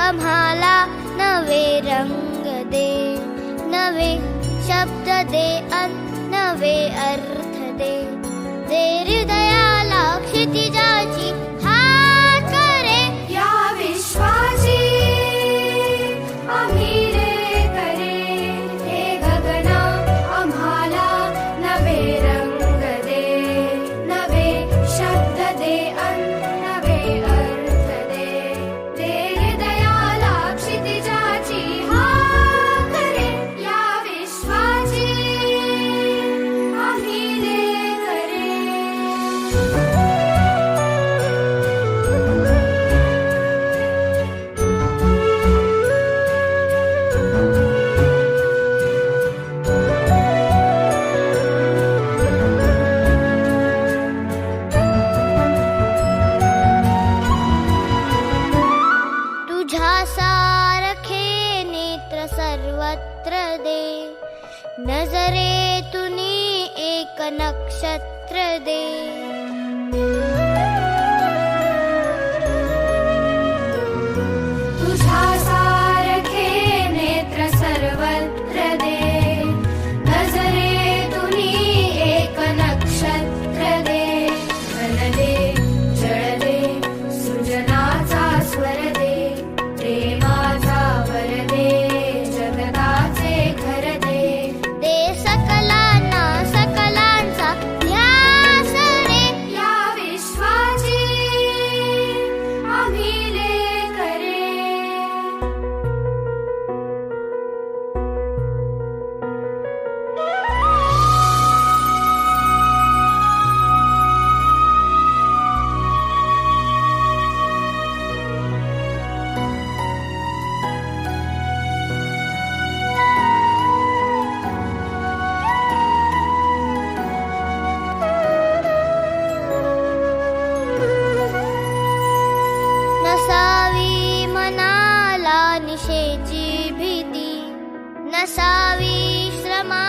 आम्हाला नवे रंग दे, नवे शब्द दे अन नवे अर्थ दे. दे हृदयाला क्षितिजाची हात करे, या विश्वाची आम्ही रे करे. हे गगना आम्हाला नवे रंग दे, नवे शब्द दे अन नवे अर्थ दे. दे हृदयाला क्षितिजाची हात करे, या विश्वाची आम्ही रे करे. तुझ्या सारखे नेत्र सर्वत्र दे, नजरेतुनी एक नक्षत्र दे. तुझ्या सारखे नेत्र सर्वत्र दे, नजरेतुनी एक नक्षत्र दे. घन दे, जळ दे, सृजनाचा स्वर दे, प्रेमाचा वर दे, जगताचे घर दे. दे सकलांना सकलांचा ध्यास रे, या विश्वाची आम्ही ले करे. नसावी मनाला निशेची भीती, नसावी श्रमा